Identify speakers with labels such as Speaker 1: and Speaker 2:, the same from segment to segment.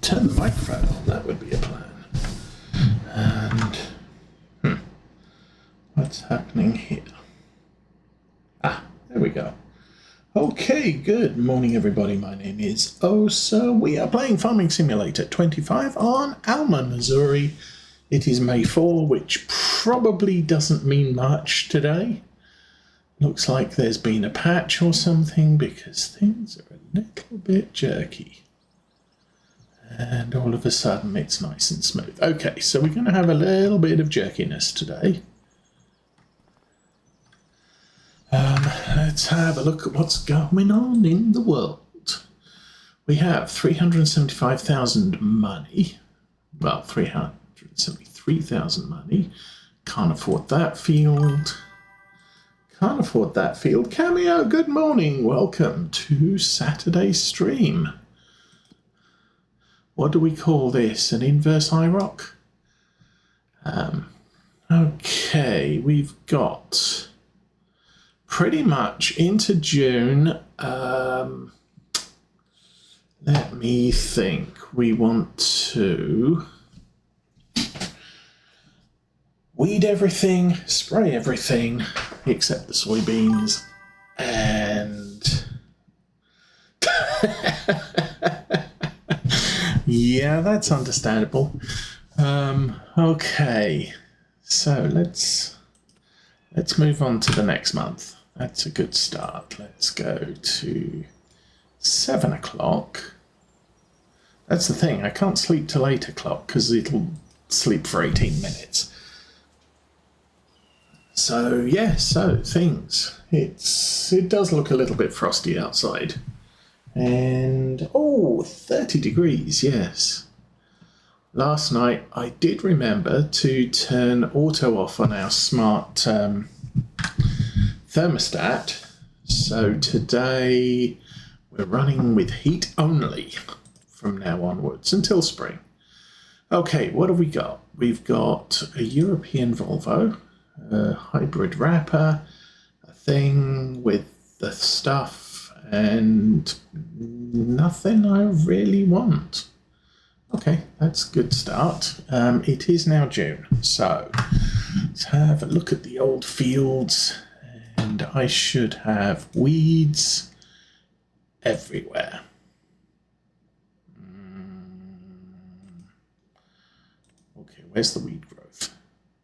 Speaker 1: turn the microphone on, that would be a plan. And what's happening here? There we go. Okay, good morning everybody. My name is Osa. We are playing Farming Simulator 25 on Alma, Missouri. It is May 4, which probably doesn't mean much today. Looks like there's been a patch or something because things are a little bit jerky. And all of a sudden it's nice and smooth. Okay, so we're going to have a little bit of jerkiness today. Let's have a look at what's going on in the world. We have 375,000 money. Well, 373,000 money. Can't afford that field. Can't afford that field. Cameo, good morning. Welcome to Saturday's stream. What do we call this? An inverse IROC? Okay, we've got pretty much into June. Let me think. We want to weed everything, spray everything, except the soybeans, and yeah, that's understandable. Okay, so let's move on to the next month. That's a good start. Let's go to 7 o'clock. That's the thing, I can't sleep till 8 o'clock because it'll sleep for 18 minutes. So yeah, things. It does look a little bit frosty outside. And 30 degrees, yes. Last night I did remember to turn auto off on our smart thermostat. So today we're running with heat only from now onwards until spring. Okay, what have we got? We've got a European Volvo, a hybrid wrapper, a thing with the stuff, and nothing I really want. Okay, that's a good start. It is now June, so let's have a look at the old fields, and I should have weeds everywhere. Okay, where's the weed growth?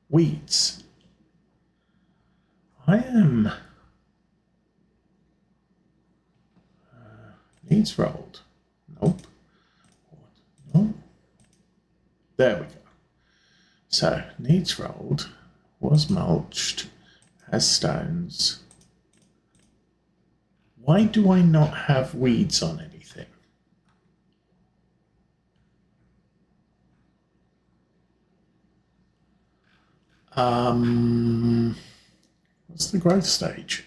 Speaker 1: Weeds. I am needs rolled. Nope. No. There we go. So needs rolled, was mulched, has stones. Why do I not have weeds on anything? What's the growth stage?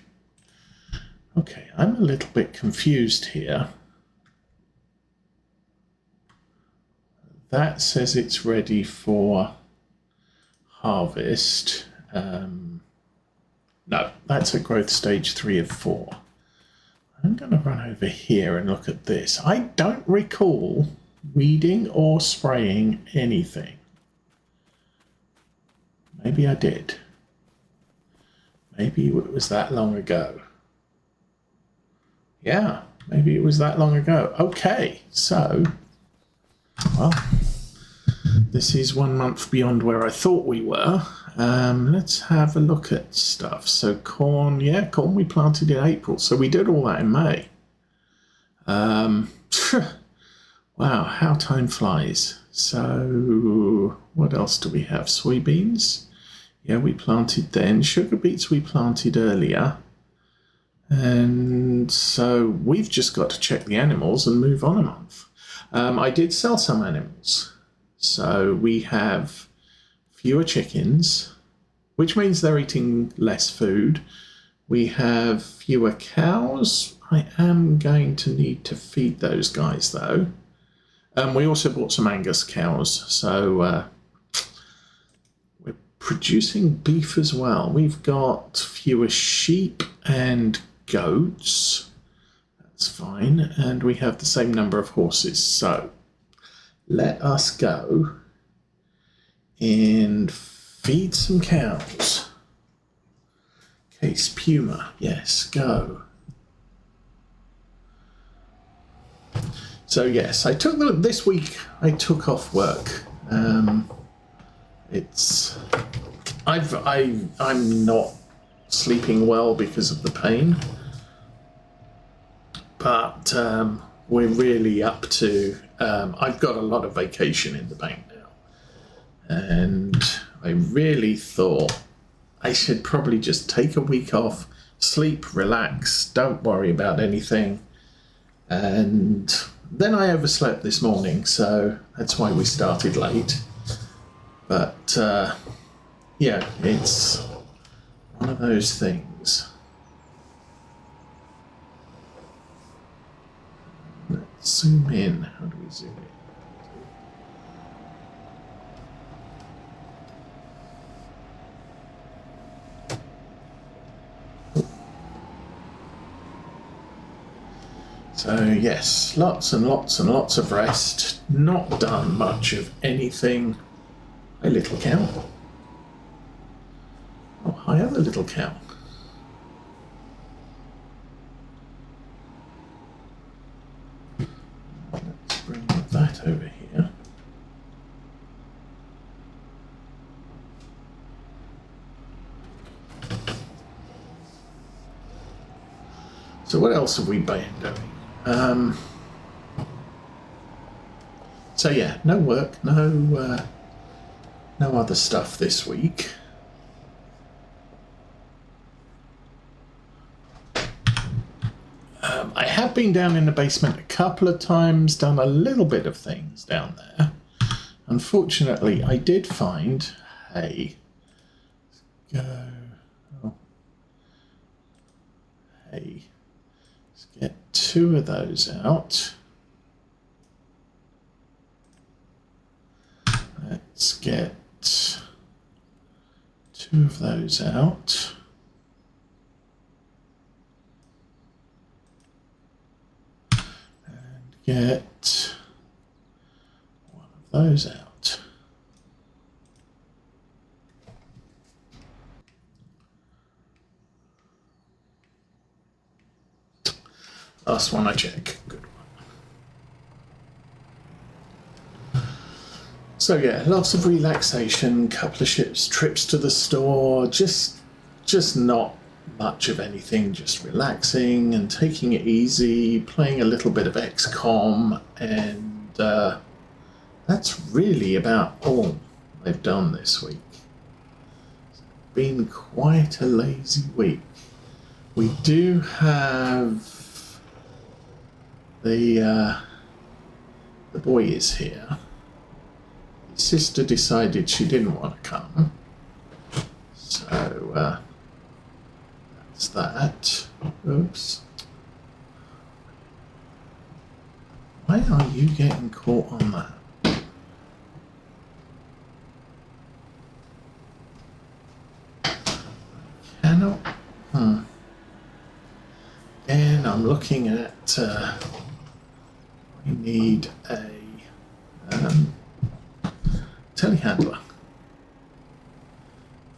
Speaker 1: Okay, I'm a little bit confused here. That says it's ready for harvest. No, that's at growth stage 3 of 4. I'm going to run over here and look at this. I don't recall weeding or spraying anything. Maybe I did. Maybe it was that long ago. Yeah, maybe it was that long ago. Okay, so, well, this is 1 month beyond where I thought we were. Let's have a look at stuff. So corn, yeah, corn we planted in April. So we did all that in May. Wow, how time flies. So what else do we have? Soybeans. Yeah, we planted then. Sugar beets we planted earlier. And so we've just got to check the animals and move on a month. I did sell some animals. So we have fewer chickens, which means they're eating less food. We have fewer cows. I am going to need to feed those guys though. We also bought some Angus cows, so we're producing beef as well. We've got fewer sheep and goats. That's fine. And we have the same number of horses. So let us go and feed some cows. Case Puma, yes, go. So yes, this week I took off work. I'm not sleeping well because of the pain, but we're really up to. I've got a lot of vacation in the bank now, and I really thought I should probably just take a week off, sleep, relax, don't worry about anything, and then I overslept this morning, so that's why we started late. But yeah, it's one of those things. Let's zoom in. How do we zoom in? So yes, lots and lots and lots of rest. Not done much of anything. Hi, little cow. Oh, hi, other little cow. Let's bring that over here. So what else have we been doing? So yeah, no work, no other stuff this week. I have been down in the basement a couple of times, done a little bit of things down there. Unfortunately, I did find hay. Let's go. Oh. Hay. Let's get 2 of those out. Let's get 2 of those out. And get 1 of those out. Last one I check. Good one. So yeah, lots of relaxation, couple of trips to the store, just not much of anything, just relaxing and taking it easy, playing a little bit of XCOM, and that's really about all I've done this week. It's been quite a lazy week. We do have the boy is here. His sister decided she didn't want to come, so that's that. Oops. Why are you getting caught on that? Cannot. And I'm looking at. We need a telehandler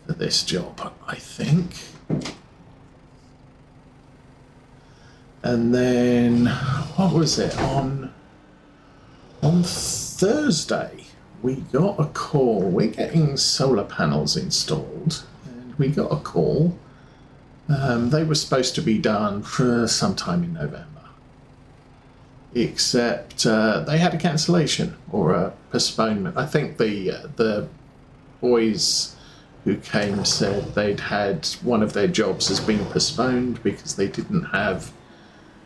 Speaker 1: for this job, I think. And then, what was it? On Thursday, we got a call. We're getting solar panels installed, and we got a call. They were supposed to be done for sometime in November. Except they had a cancellation or a postponement. I think the boys who came said they'd had one of their jobs has been postponed because they didn't have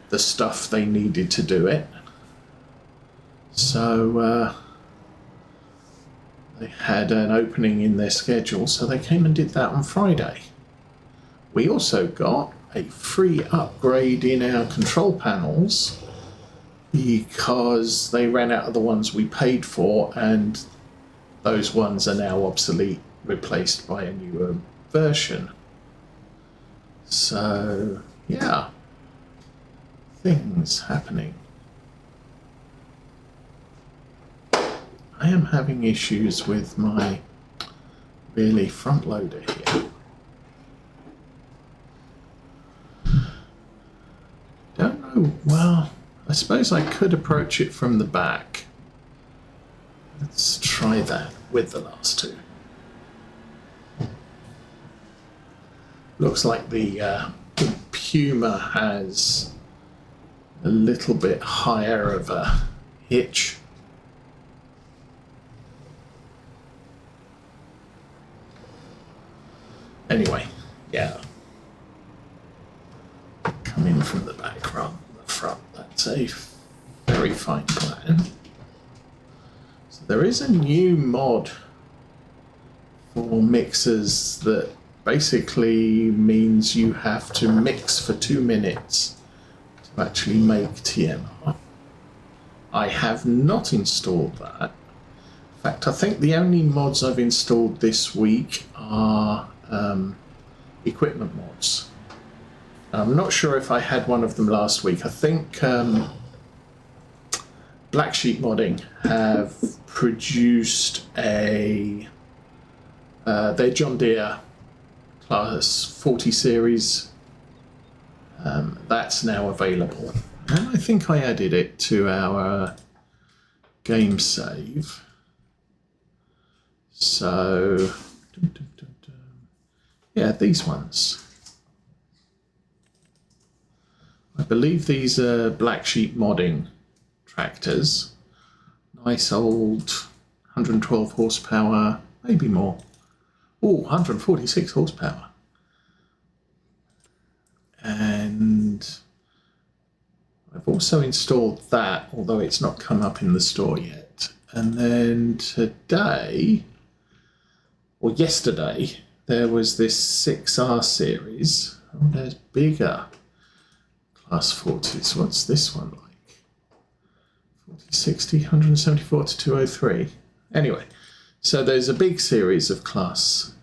Speaker 1: the stuff they needed to do it. So they had an opening in their schedule, so they came and did that on Friday. We also got a free upgrade in our control panels because they ran out of the ones we paid for, and those ones are now obsolete, replaced by a newer version. So, yeah, things happening. I am having issues with my really front loader here. Don't know. Well, I suppose I could approach it from the back. Let's try that with the last two. Looks like the Puma has a little bit higher of a hitch. Anyway, yeah. Come in from the back rather than the front. That's a very fine plan. So there is a new mod for mixers that basically means you have to mix for 2 minutes to actually make TMR. I have not installed that. In fact, I think the only mods I've installed this week are equipment mods. I'm not sure if I had one of them last week. I think Black Sheep Modding have produced a their John Deere Class 40 series. That's now available, and I think I added it to our game save. So yeah, these ones. I believe these are Black Sheep Modding tractors. Nice old 112 horsepower, maybe more. Oh, 146 horsepower. And I've also installed that, although it's not come up in the store yet. And then today, or yesterday, there was this 6R series. Oh, there's bigger Class 40s. What's this one like? 40, 60, 174 to 203. Anyway, so there's a big series of Class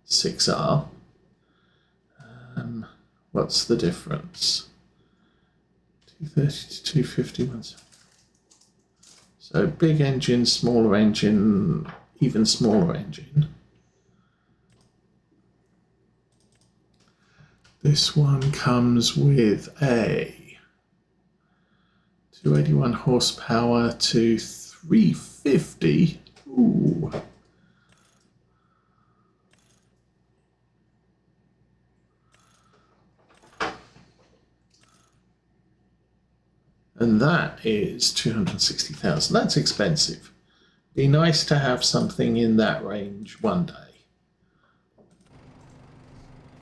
Speaker 1: 6R. What's the difference? 230 to 251. So big engine, smaller engine, even smaller engine. This one comes with a 281 horsepower to 350. Ooh. And that is 260,000. That's expensive. Be nice to have something in that range one day.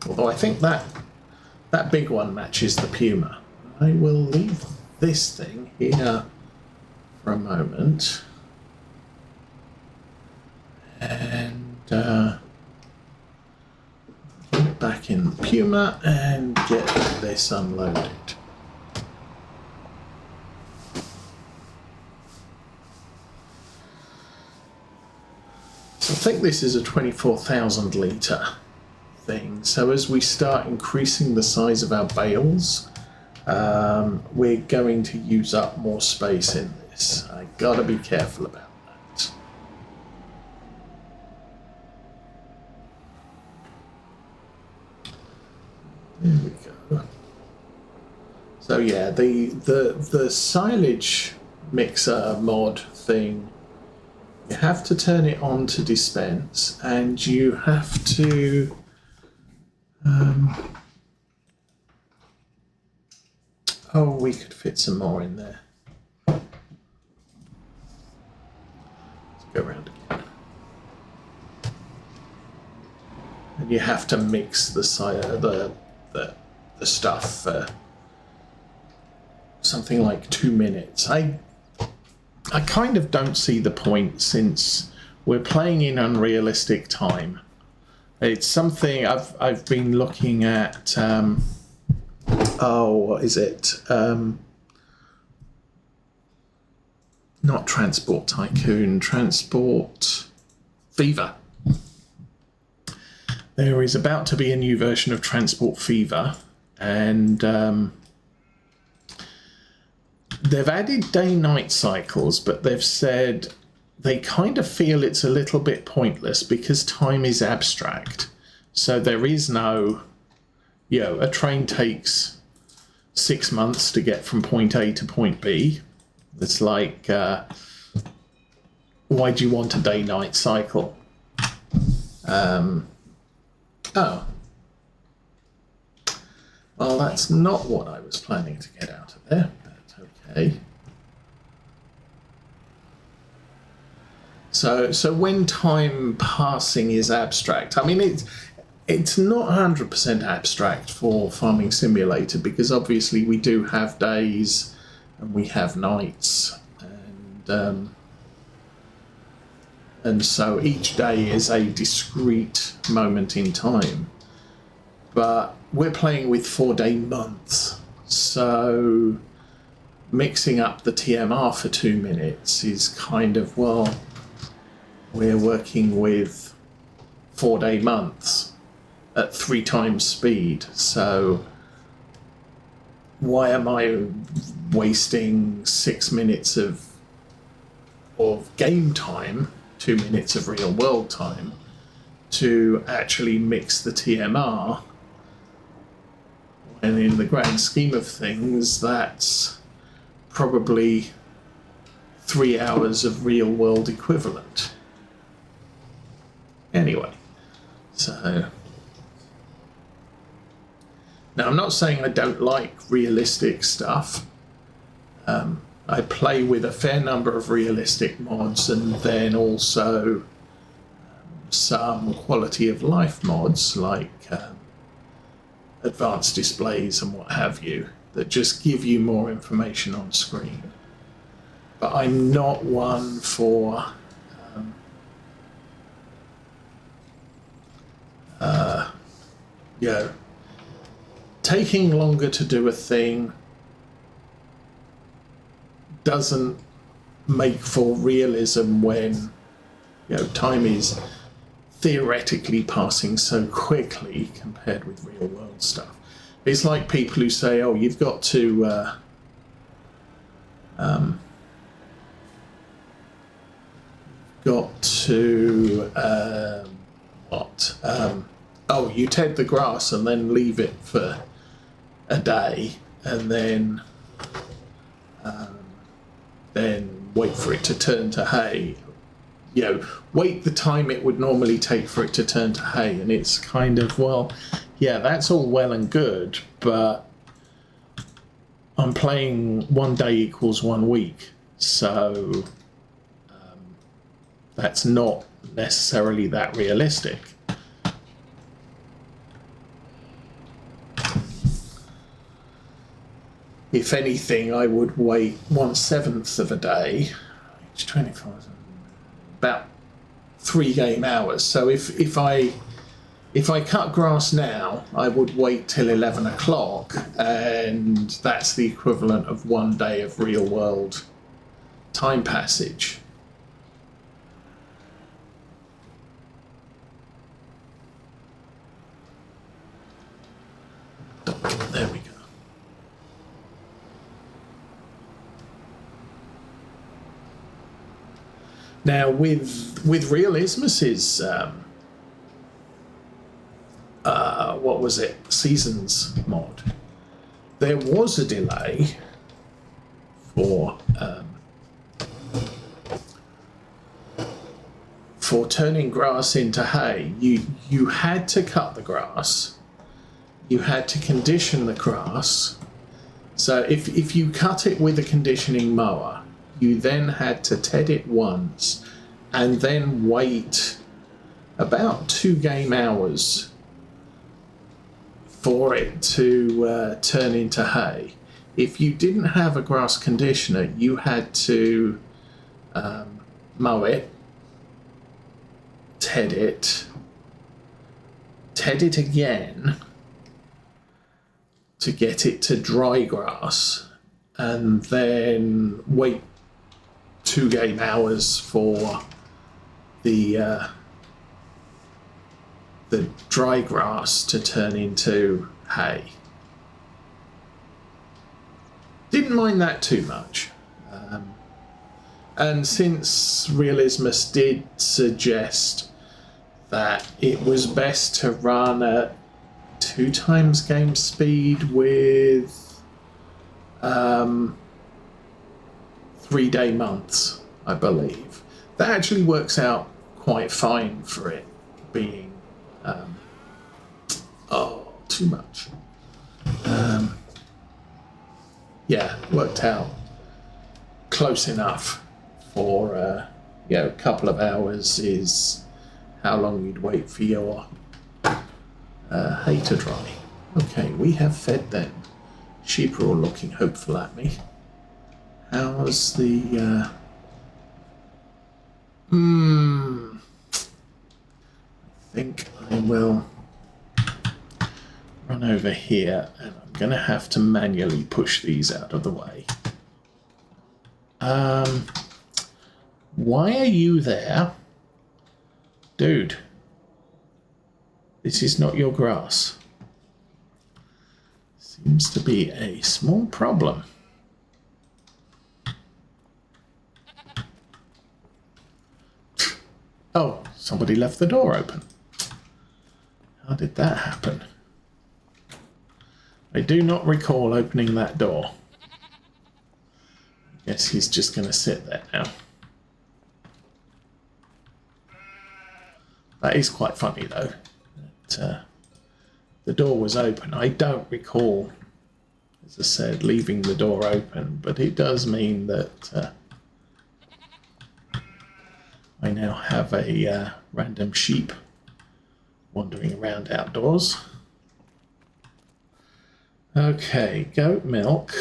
Speaker 1: Although I think that big one matches the Puma. I will leave this thing here for a moment. And put it back in the Puma and get this unloaded. So I think this is a 24,000 litre thing. So as we start increasing the size of our bales, we're going to use up more space in this. I gotta be careful about that. There we go. So yeah, the silage mixer mod thing, you have to turn it on to dispense, and you have to oh, we could fit some more in there. Let's go around again. And you have to mix the stuff for something like 2 minutes. I kind of don't see the point, since we're playing in unrealistic time. It's something I've been looking at. What is it? Not Transport Tycoon, Transport Fever. There is about to be a new version of Transport Fever, and they've added day-night cycles, but they've said they kind of feel it's a little bit pointless because time is abstract. So there is no, a train takes 6 months to get from point A to point B. It's like, why do you want a day-night cycle? Oh. Well, that's not what I was planning to get out of there, but okay. So when time passing is abstract, I mean, it's not 100% abstract for Farming Simulator, because obviously we do have days and we have nights, and so each day is a discrete moment in time. But we're playing with 4-day months, so mixing up the TMR for 2 minutes is kind of, well, we're working with 4-day months at 3 times speed, so why am I wasting 6 minutes of game time, 2 minutes of real world time, to actually mix the TMR, when in the grand scheme of things that's probably 3 hours of real world equivalent. Anyway, so now I'm not saying I don't like realistic stuff. I play with a fair number of realistic mods, and then also some quality of life mods like advanced displays and what have you, that just give you more information on screen. But I'm not one for taking longer to do a thing doesn't make for realism when time is theoretically passing so quickly compared with real world stuff. It's like people who say, oh, you've got to you ted the grass and then leave it for a day, and then wait for it to turn to hay. Wait the time it would normally take for it to turn to hay, and it's kind of, well, yeah, that's all well and good, but I'm playing 1 day equals 1 week, so that's not necessarily that realistic. If anything, I would wait 1/7 of a day, it's 25, about 3 game hours. So if I cut grass now, I would wait till 11 o'clock, and that's the equivalent of 1 day of real world time passage. There we go. Now, with Realismus's what was it, Seasons mod, there was a delay for turning grass into hay. You had to cut the grass, you had to condition the grass. So if you cut it with a conditioning mower, you then had to ted it once and then wait about 2 game hours for it to turn into hay. If you didn't have a grass conditioner, you had to mow it, ted it again to get it to dry grass, and then wait 2 game hours for the dry grass to turn into hay. Didn't mind that too much. And since Realismus did suggest that it was best to run at 2 times game speed with 3-day months, I believe, that actually works out quite fine for it being too much. Yeah, worked out close enough for a couple of hours is how long you'd wait for your hay to dry. Okay, we have fed them. Sheep are all looking hopeful at me. How's the I think I will run over here, and I'm going to have to manually push these out of the way. Why are you there? Dude, this is not your grass. Seems to be a small problem. Oh, somebody left the door open. How did that happen? I do not recall opening that door. I guess he's just going to sit there now. That is quite funny, though. That, the door was open. I don't recall, as I said, leaving the door open, but it does mean that I now have a random sheep wandering around outdoors. Okay, goat milk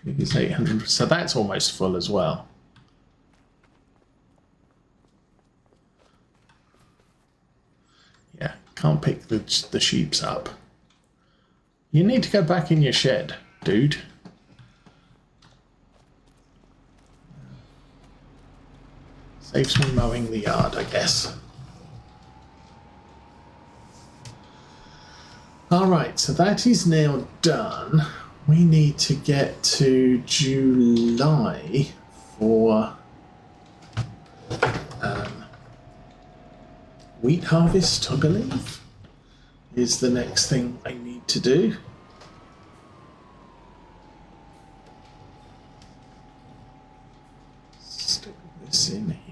Speaker 1: is 800, so that's almost full as well. Yeah, can't pick the sheeps up. You need to go back in your shed, dude. Saves me mowing the yard, I guess. Alright, so that is now done. We need to get to July for wheat harvest, I believe, is the next thing I need to do. Stick this in here.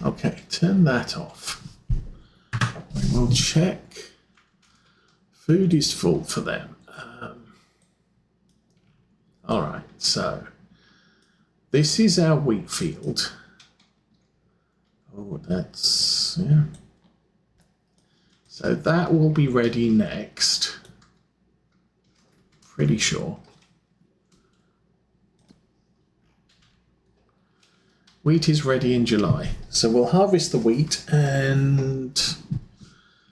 Speaker 1: Okay, turn that off. We'll check. Food is full for them. All right, so this is our wheat field. Oh, that's, yeah. So that will be ready next. Pretty sure. Wheat is ready in July. So we'll harvest the wheat and